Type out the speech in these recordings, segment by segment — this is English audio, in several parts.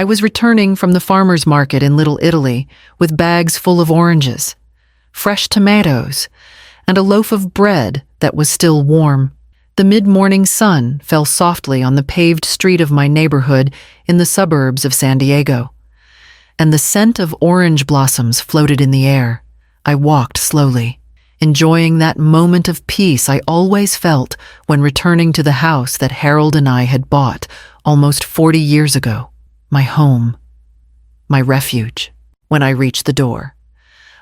I was returning from the farmer's market in Little Italy with bags full of oranges, fresh tomatoes, and a loaf of bread that was still warm. The mid-morning sun fell softly on the paved street of my neighborhood in the suburbs of San Diego, and the scent of orange blossoms floated in the air. I walked slowly, enjoying that moment of peace I always felt when returning to the house that Harold and I had bought almost 40 years ago. My home, my refuge. When I reached the door,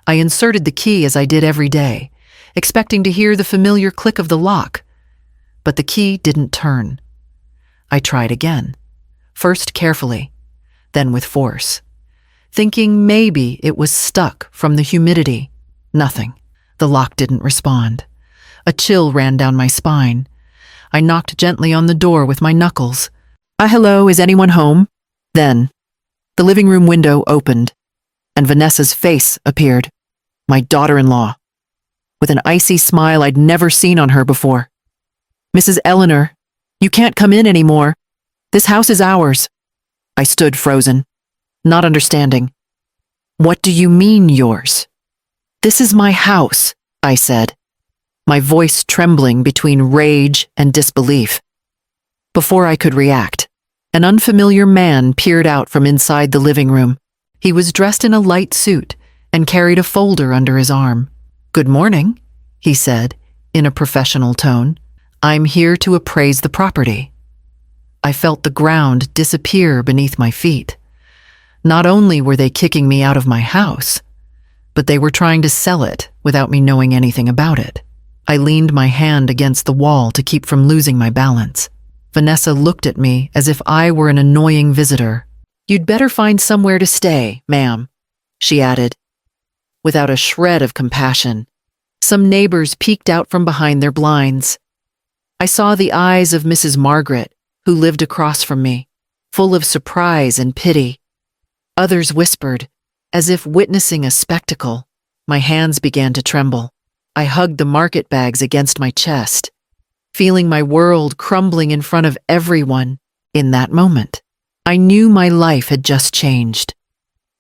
I inserted the key as I did every day, expecting to hear the familiar click of the lock. But the key didn't turn. I tried again, first carefully, then with force, thinking maybe it was stuck from the humidity. Nothing. The lock didn't respond. A chill ran down my spine. I knocked gently on the door with my knuckles. Hello, is anyone home? Then, the living room window opened, and Vanessa's face appeared, my daughter-in-law, with an icy smile I'd never seen on her before. Mrs. Eleanor, you can't come in anymore. This house is ours. I stood frozen, not understanding. What do you mean yours? This is my house, I said, my voice trembling between rage and disbelief. Before I could react, an unfamiliar man peered out from inside the living room. He was dressed in a light suit and carried a folder under his arm. Good morning, he said, in a professional tone. I'm here to appraise the property. I felt the ground disappear beneath my feet. Not only were they kicking me out of my house, but they were trying to sell it without me knowing anything about it. I leaned my hand against the wall to keep from losing my balance. Vanessa looked at me as if I were an annoying visitor. You'd better find somewhere to stay, ma'am, she added, without a shred of compassion. Some neighbors peeked out from behind their blinds. I saw the eyes of Mrs. Margaret, who lived across from me, full of surprise and pity. Others whispered, as if witnessing a spectacle. My hands began to tremble. I hugged the market bags against my chest, feeling my world crumbling in front of everyone. In that moment, I knew my life had just changed,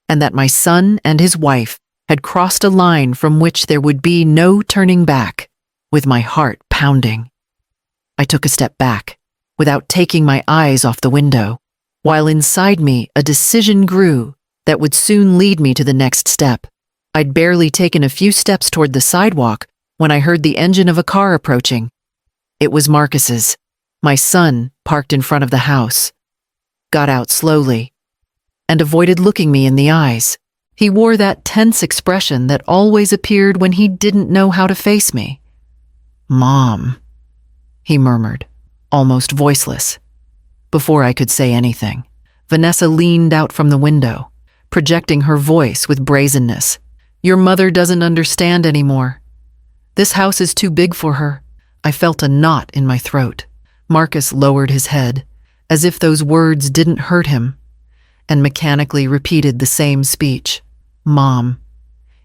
and that my son and his wife had crossed a line from which there would be no turning back. With my heart pounding, I took a step back, without taking my eyes off the window, while inside me a decision grew that would soon lead me to the next step. I'd barely taken a few steps toward the sidewalk when I heard the engine of a car approaching. It was Marcus's. My son parked in front of the house, got out slowly, and avoided looking me in the eyes. He wore that tense expression that always appeared when he didn't know how to face me. Mom, he murmured, almost voiceless. Before I could say anything, Vanessa leaned out from the window, projecting her voice with brazenness. Your mother doesn't understand anymore. This house is too big for her. I felt a knot in my throat. Marcus lowered his head, as if those words didn't hurt him, and mechanically repeated the same speech. Mom,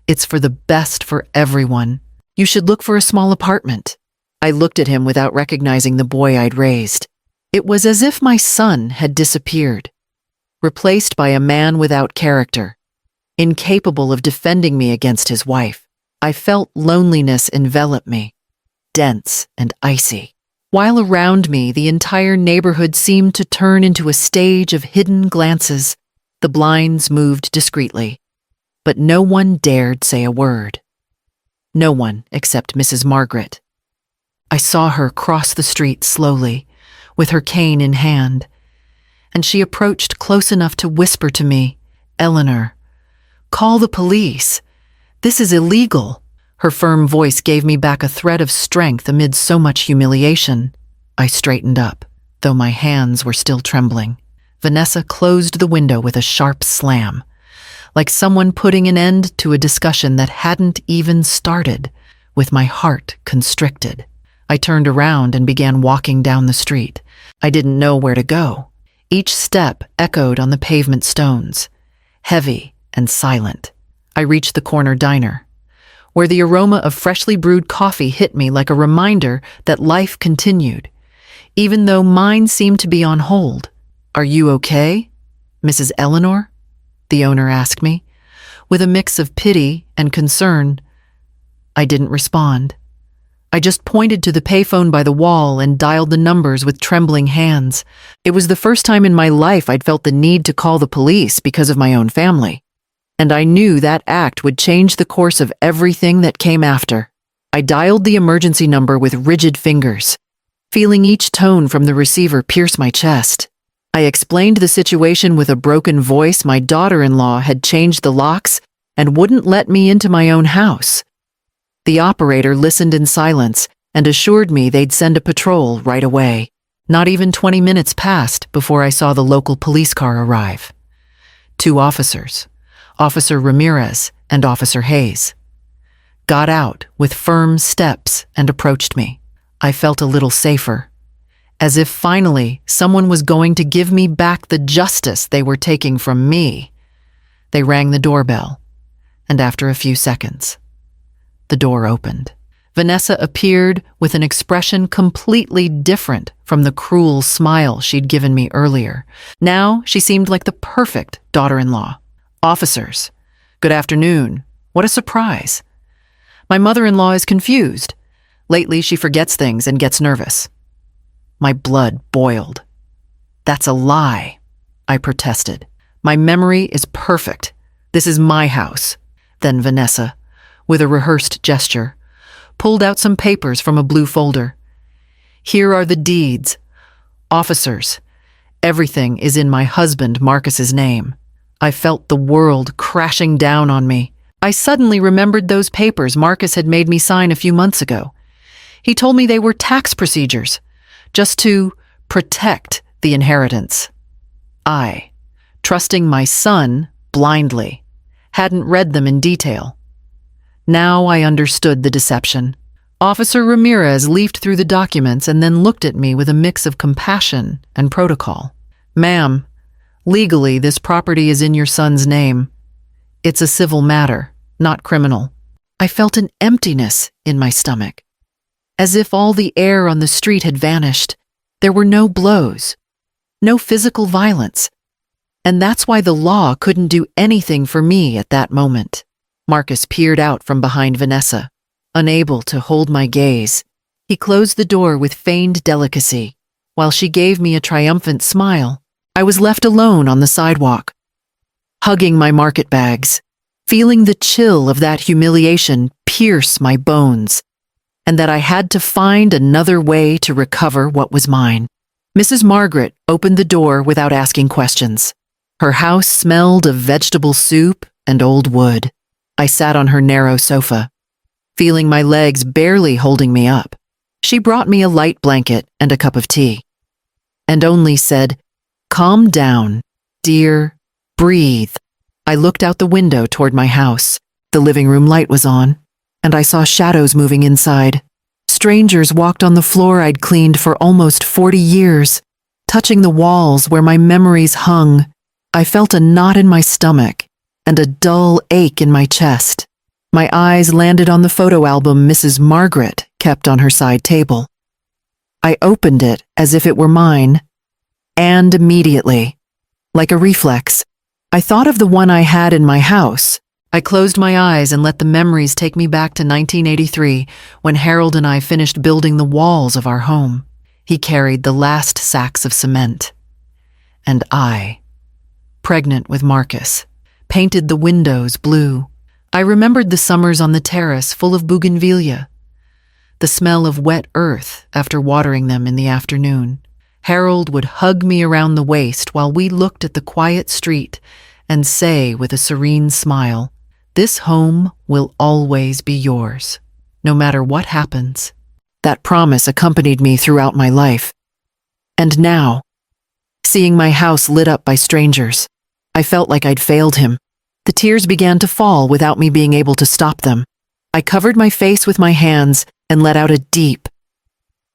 it's for the best for everyone. You should look for a small apartment. I looked at him without recognizing the boy I'd raised. It was as if my son had disappeared, replaced by a man without character, incapable of defending me against his wife. I felt loneliness envelop me, dense and icy, while around me the entire neighborhood seemed to turn into a stage of hidden glances. The blinds moved discreetly, but no one dared say a word. No one except Mrs. Margaret. I saw her cross the street slowly, with her cane in hand, and she approached close enough to whisper to me, Eleanor, call the police. This is illegal. Her firm voice gave me back a thread of strength amid so much humiliation. I straightened up, though my hands were still trembling. Vanessa closed the window with a sharp slam, like someone putting an end to a discussion that hadn't even started, with my heart constricted. I turned around and began walking down the street. I didn't know where to go. Each step echoed on the pavement stones, heavy and silent. I reached the corner diner, where the aroma of freshly brewed coffee hit me like a reminder that life continued, even though mine seemed to be on hold. Are you okay? Mrs. Eleanor? The owner asked me, with a mix of pity and concern. I didn't respond. I just pointed to the payphone by the wall and dialed the numbers with trembling hands. It was the first time in my life I'd felt the need to call the police because of my own family. And I knew that act would change the course of everything that came after. I dialed the emergency number with rigid fingers, feeling each tone from the receiver pierce my chest. I explained the situation with a broken voice. My daughter-in-law had changed the locks and wouldn't let me into my own house. The operator listened in silence and assured me they'd send a patrol right away. Not even 20 minutes passed before I saw the local police car arrive. 2 officers, Officer Ramirez and Officer Hayes, got out with firm steps and approached me. I felt a little safer, as if finally someone was going to give me back the justice they were taking from me. They rang the doorbell, and after a few seconds, the door opened. Vanessa appeared with an expression completely different from the cruel smile she'd given me earlier. Now she seemed like the perfect daughter-in-law. Officers, good afternoon. What a surprise. My mother-in-law is confused. Lately, she forgets things and gets nervous. My blood boiled. That's a lie, I protested. My memory is perfect. This is my house. Then Vanessa, with a rehearsed gesture, pulled out some papers from a blue folder. Here are the deeds. Officers, everything is in my husband Marcus's name. I felt the world crashing down on me. I suddenly remembered those papers Marcus had made me sign a few months ago. He told me they were tax procedures, just to protect the inheritance. I, trusting my son blindly, hadn't read them in detail. Now I understood the deception. Officer Ramirez leafed through the documents and then looked at me with a mix of compassion and protocol. Ma'am, legally this property is in your son's name. It's a civil matter, not criminal. I felt an emptiness in my stomach, as if all the air on the street had vanished. There were no blows, no physical violence, and that's why the law couldn't do anything for me at that moment. Marcus peered out from behind Vanessa, unable to hold my gaze. He closed the door with feigned delicacy, while she gave me a triumphant smile. I was left alone on the sidewalk, hugging my market bags, feeling the chill of that humiliation pierce my bones, and that I had to find another way to recover what was mine. Mrs. Margaret opened the door without asking questions. Her house smelled of vegetable soup and old wood. I sat on her narrow sofa, feeling my legs barely holding me up. She brought me a light blanket and a cup of tea, and only said, "Calm down, dear, breathe." I looked out the window toward my house. The living room light was on, and I saw shadows moving inside. Strangers walked on the floor I'd cleaned for almost 40 years, touching the walls where my memories hung. I felt a knot in my stomach and a dull ache in my chest. My eyes landed on the photo album Mrs. Margaret kept on her side table. I opened it as if it were mine, and immediately, like a reflex, I thought of the one I had in my house. I closed my eyes and let the memories take me back to 1983, when Harold and I finished building the walls of our home. He carried the last sacks of cement, and I, pregnant with Marcus, painted the windows blue. I remembered the summers on the terrace full of bougainvillea, the smell of wet earth after watering them in the afternoon. Harold would hug me around the waist while we looked at the quiet street and say with a serene smile, "This home will always be yours, no matter what happens." That promise accompanied me throughout my life. And now, seeing my house lit up by strangers, I felt like I'd failed him. The tears began to fall without me being able to stop them. I covered my face with my hands and let out a deep,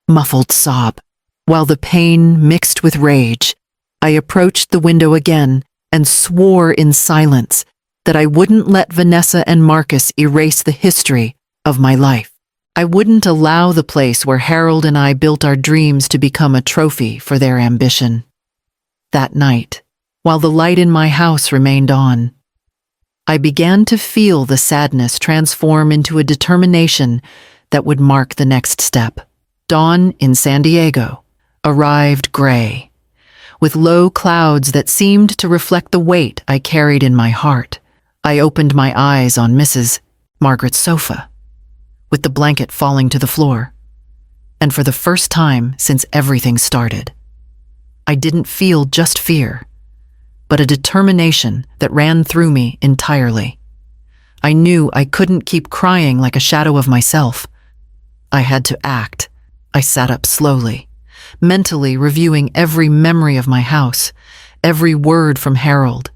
muffled sob. While the pain mixed with rage, I approached the window again and swore in silence that I wouldn't let Vanessa and Marcus erase the history of my life. I wouldn't allow the place where Harold and I built our dreams to become a trophy for their ambition. That night, while the light in my house remained on. I began to feel the sadness transform into a determination that would mark the next step. Dawn in San Diego arrived gray, with low clouds that seemed to reflect the weight I carried in my heart. I opened my eyes on Mrs. Margaret's sofa, with the blanket falling to the floor. And for the first time since everything started, I didn't feel just fear, but a determination that ran through me entirely. I knew I couldn't keep crying like a shadow of myself. I had to act. I sat up slowly, mentally reviewing every memory of my house, every word from Harold,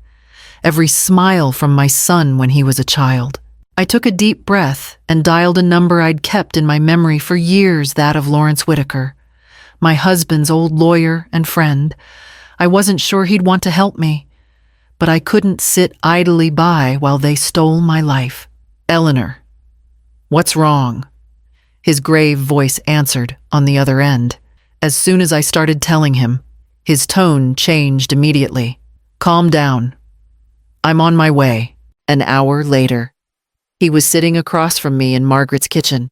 every smile from my son when he was a child. I took a deep breath and dialed a number I'd kept in my memory for years, that of Lawrence Whitaker, my husband's old lawyer and friend. I wasn't sure he'd want to help me, but I couldn't sit idly by while they stole my life. "Eleanor, what's wrong?" His grave voice answered on the other end. As soon as I started telling him, his tone changed immediately. "Calm down. I'm on my way." An hour later, he was sitting across from me in Margaret's kitchen,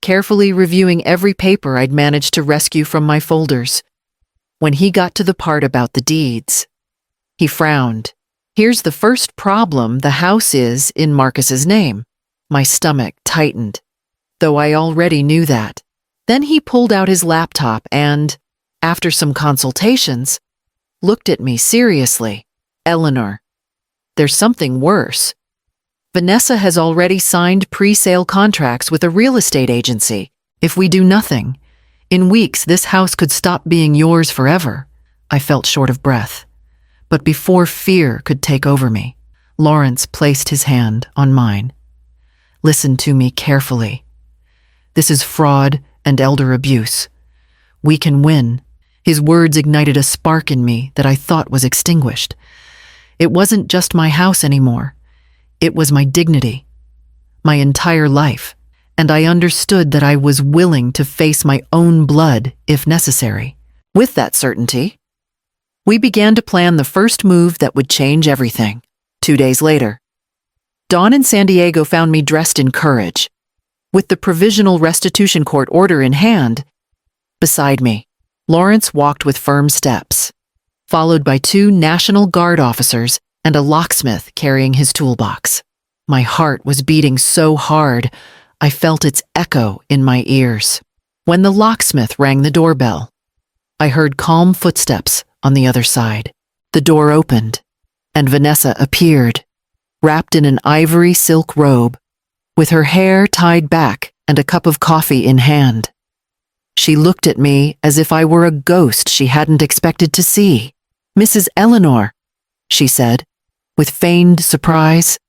carefully reviewing every paper I'd managed to rescue from my folders. When he got to the part about the deeds, he frowned. "Here's the first problem: the house is in Marcus's name." My stomach tightened, though I already knew that. Then he pulled out his laptop and, after some consultations, looked at me seriously. "Eleanor, there's something worse. Vanessa has already signed pre-sale contracts with a real estate agency. If we do nothing, in weeks this house could stop being yours forever." I felt short of breath, but before fear could take over me, Lawrence placed his hand on mine. "Listen to me carefully. This is fraud and elder abuse. We can win." His words ignited a spark in me that I thought was extinguished. It wasn't just my house anymore. It was my dignity, my entire life, and I understood that I was willing to face my own blood if necessary. With that certainty, we began to plan the first move that would change everything. 2 days later, Dawn in San Diego found me dressed in courage, with the provisional restitution court order in hand. Beside me, Lawrence walked with firm steps, followed by 2 National Guard officers and a locksmith carrying his toolbox. My heart was beating so hard, I felt its echo in my ears. When the locksmith rang the doorbell, I heard calm footsteps on the other side. The door opened, and Vanessa appeared, wrapped in an ivory silk robe, with her hair tied back and a cup of coffee in hand. She looked at me as if I were a ghost she hadn't expected to see. "Mrs. Eleanor," she said, with feigned surprise.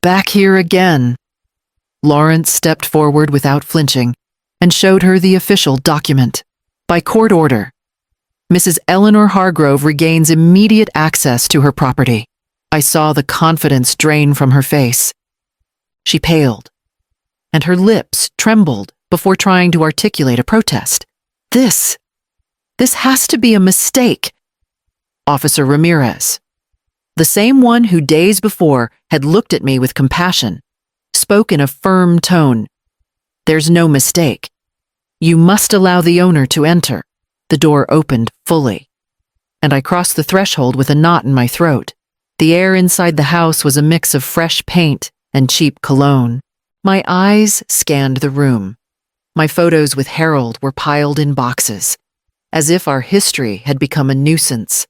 "Back here again." Lawrence stepped forward without flinching and showed her the official document. "By court order, Mrs. Eleanor Hargrove regains immediate access to her property." I saw the confidence drain from her face. She paled, and her lips trembled before trying to articulate a protest. This has to be a mistake." Officer Ramirez, the same one who days before had looked at me with compassion, spoke in a firm tone. "There's no mistake. You must allow the owner to enter." The door opened fully, and I crossed the threshold with a knot in my throat. The air inside the house was a mix of fresh paint and cheap cologne. My eyes scanned the room. My photos with Harold were piled in boxes, as if our history had become a nuisance.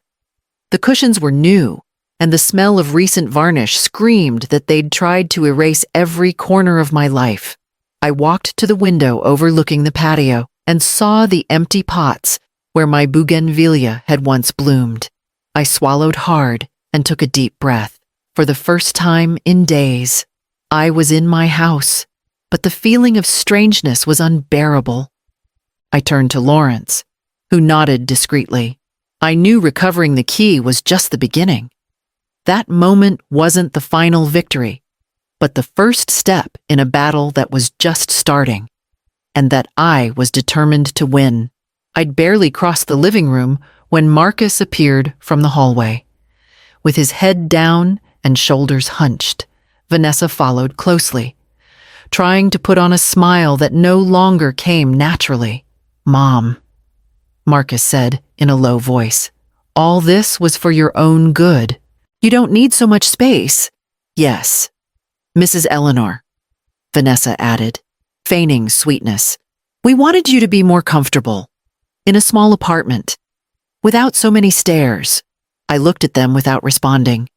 The cushions were new, and the smell of recent varnish screamed that they'd tried to erase every corner of my life. I walked to the window overlooking the patio and saw the empty pots where my bougainvillea had once bloomed. I swallowed hard and took a deep breath. For the first time in days, I was in my house, but the feeling of strangeness was unbearable. I turned to Lawrence, who nodded discreetly. I knew recovering the key was just the beginning. That moment wasn't the final victory, but the first step in a battle that was just starting, and that I was determined to win. I'd barely crossed the living room when Marcus appeared from the hallway. With his head down and shoulders hunched, Vanessa followed closely, trying to put on a smile that no longer came naturally. "Mom," Marcus said in a low voice, "all this was for your own good. You don't need so much space." "Yes, Mrs. Eleanor," Vanessa added, feigning sweetness. "We wanted you to be more comfortable, in a small apartment, without so many stairs." I looked at them without responding.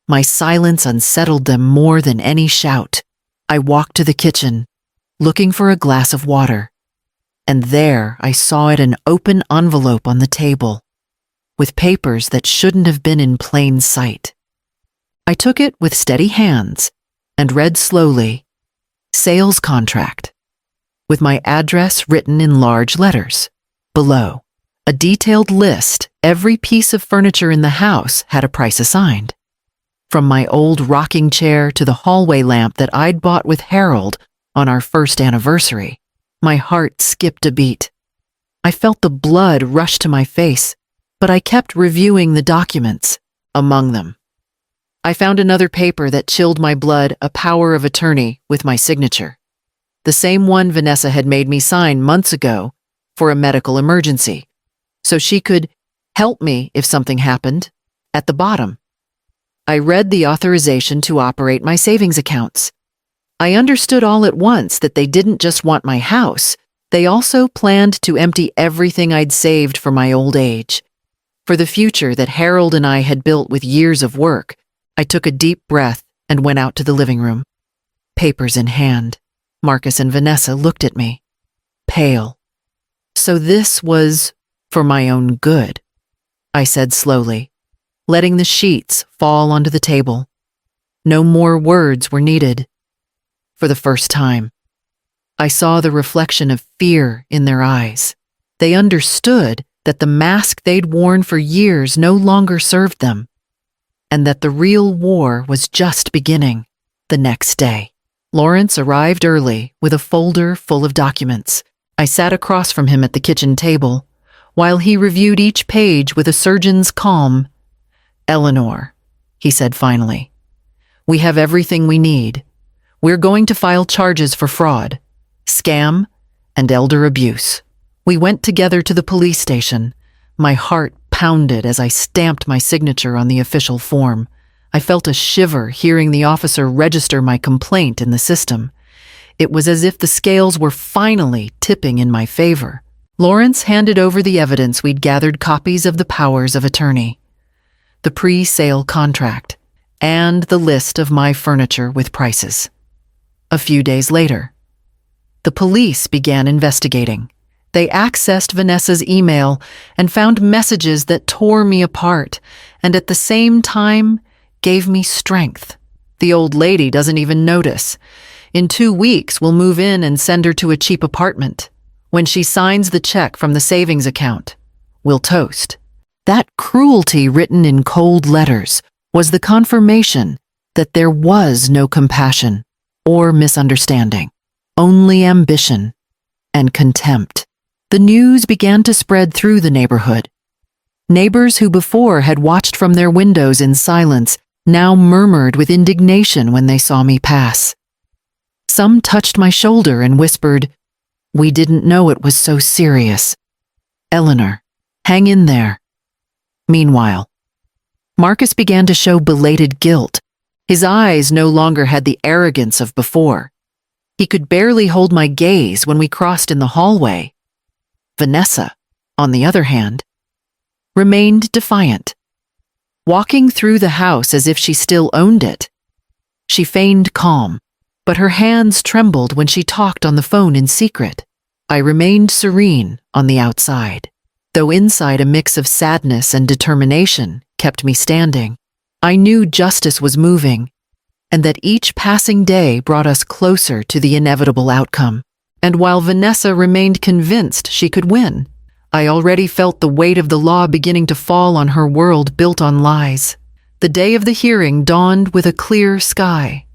My silence unsettled them more than any shout. I walked to the kitchen, looking for a glass of water, and there I saw it an open envelope on the table, with papers that shouldn't have been in plain sight. I took it with steady hands and read slowly, "Sales contract," with my address written in large letters. Below, a detailed list. Every piece of furniture in the house had a price assigned. From my old rocking chair to the hallway lamp that I'd bought with Harold on our first anniversary, my heart skipped a beat. I felt the blood rush to my face, but I kept reviewing the documents. Among them, I found another paper that chilled my blood, a power of attorney with my signature. The same one Vanessa had made me sign months ago for a medical emergency, so she could help me if something happened. At the bottom, I read the authorization to operate my savings accounts. I understood all at once that they didn't just want my house, they also planned to empty everything I'd saved for my old age. For the future that Harold and I had built with years of work, I took a deep breath and went out to the living room. Papers in hand, Marcus and Vanessa looked at me, pale. "So this was for my own good," I said slowly, letting the sheets fall onto the table. No more words were needed. For the first time, I saw the reflection of fear in their eyes. They understood that the mask they'd worn for years no longer served them, and that the real war was just beginning. The next day, Lawrence arrived early with a folder full of documents. I sat across from him at the kitchen table, while he reviewed each page with a surgeon's calm. "Eleanor," he said finally, "we have everything we need. We're going to file charges for fraud, scam, and elder abuse." We went together to the police station. My heart pounded as I stamped my signature on the official form. I felt a shiver hearing the officer register my complaint in the system. It was as if the scales were finally tipping in my favor. Lawrence handed over the evidence we'd gathered, copies of the powers of attorney, the pre-sale contract, and the list of my furniture with prices. A few days later, the police began investigating. They accessed Vanessa's email and found messages that tore me apart and at the same time gave me strength. The old lady doesn't even notice. In 2 weeks, we'll move in and send her to a cheap apartment. When she signs the check from the savings account, we'll toast. That cruelty written in cold letters was the confirmation that there was no compassion or misunderstanding, only ambition and contempt. The news began to spread through the neighborhood. Neighbors who before had watched from their windows in silence now murmured with indignation when they saw me pass. Some touched my shoulder and whispered, "We didn't know it was so serious. Eleanor, hang in there." Meanwhile, Marcus began to show belated guilt. His eyes no longer had the arrogance of before. He could barely hold my gaze when we crossed in the hallway. Vanessa, on the other hand, remained defiant, walking through the house as if she still owned it. She feigned calm, but her hands trembled when she talked on the phone in secret. I remained serene on the outside, though inside a mix of sadness and determination kept me standing. I knew justice was moving, and that each passing day brought us closer to the inevitable outcome. And while Vanessa remained convinced she could win, I already felt the weight of the law beginning to fall on her world built on lies. The day of the hearing dawned with a clear sky,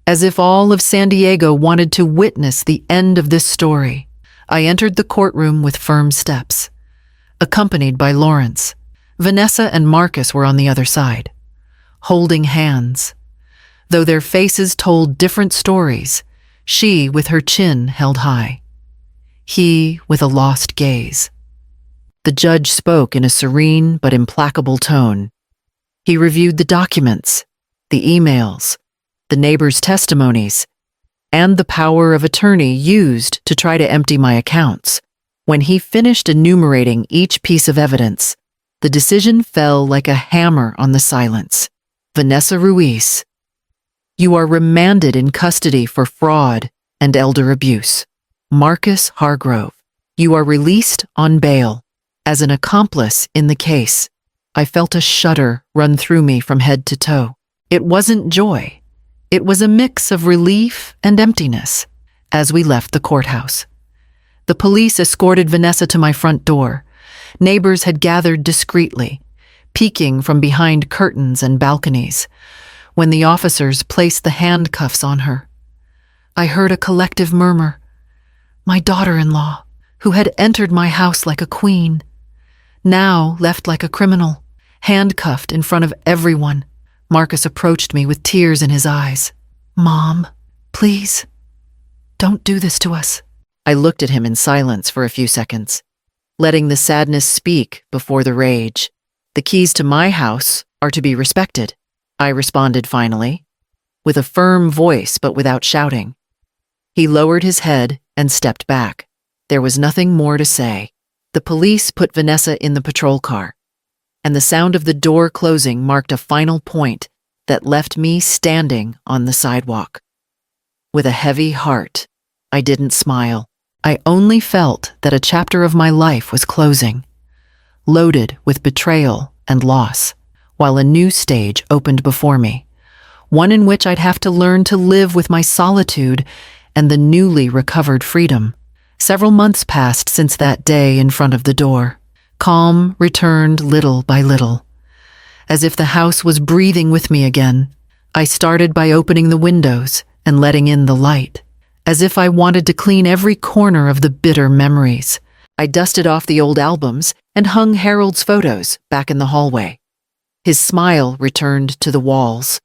as if all of San Diego wanted to witness the end of this story. I entered the courtroom with firm steps, accompanied by Lawrence. Vanessa and Marcus were on the other side, holding hands. Though their faces told different stories, she with her chin held high, he with a lost gaze. The judge spoke in a serene but implacable tone. He reviewed the documents, the emails, the neighbors' testimonies, and the power of attorney used to try to empty my accounts. When he finished enumerating each piece of evidence, the decision fell like a hammer on the silence. Vanessa Ruiz, you are remanded in custody for fraud and elder abuse. Marcus Hargrove, you are released on bail as an accomplice in the case. I felt a shudder run through me from head to toe. It wasn't joy. It was a mix of relief and emptiness. As we left the courthouse, the police escorted Vanessa to my front door. Neighbors had gathered discreetly, peeking from behind curtains and balconies. When the officers placed the handcuffs on her, I heard a collective murmur. My daughter-in-law, who had entered my house like a queen, now left like a criminal, handcuffed in front of everyone. Marcus approached me with tears in his eyes. Mom, please, don't do this to us. I looked at him in silence for a few seconds, letting the sadness speak before the rage. The keys to my house are to be respected, I responded finally, with a firm voice but without shouting. He lowered his head and stepped back. There was nothing more to say. The police put Vanessa in the patrol car, and the sound of the door closing marked a final point that left me standing on the sidewalk. With a heavy heart, I didn't smile. I only felt that a chapter of my life was closing, loaded with betrayal and loss, while a new stage opened before me, one in which I'd have to learn to live with my solitude and the newly recovered freedom. Several months passed since that day in front of the door. Calm returned little by little. As if the house was breathing with me again, I started by opening the windows and letting in the light. As if I wanted to clean every corner of the bitter memories, I dusted off the old albums and hung Harold's photos back in the hallway. His smile returned to the walls,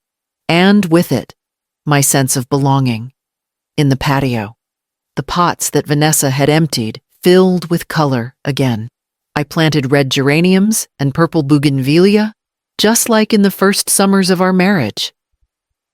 and with it, my sense of belonging. In the patio, the pots that Vanessa had emptied filled with color again. I planted red geraniums and purple bougainvillea, just like in the first summers of our marriage.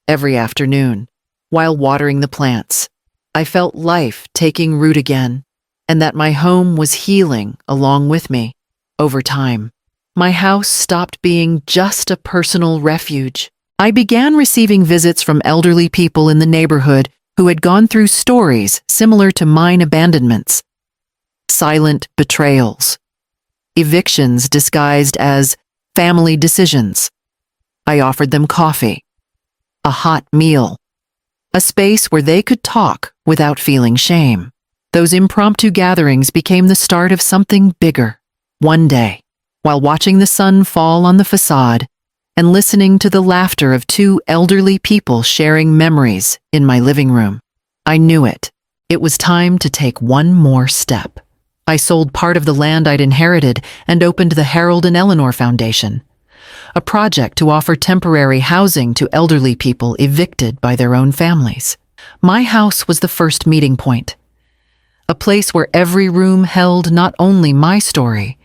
Every afternoon, while watering the plants, I felt life taking root again, and that my home was healing along with me. Over time, my house stopped being just a personal refuge. I began receiving visits from elderly people in the neighborhood who had gone through stories similar to mine abandonments, silent betrayals, evictions disguised as family decisions. I offered them coffee, a hot meal, a space where they could talk without feeling shame. Those impromptu gatherings became the start of something bigger. One day, while watching the sun fall on the facade and listening to the laughter of two elderly people sharing memories in my living room, I knew it. It was time to take one more step. I sold part of the land I'd inherited and opened the Harold and Eleanor Foundation, a project to offer temporary housing to elderly people evicted by their own families. My house was the first meeting point, a place where every room held not only my story,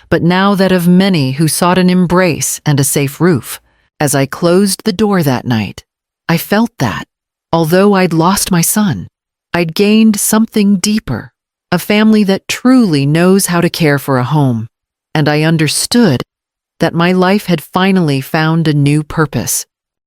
but now that of many who sought an embrace and a safe roof. As I closed the door that night, I felt that, although I'd lost my son, I'd gained something deeper, a family that truly knows how to care for a home, and I understood that my life had finally found a new purpose.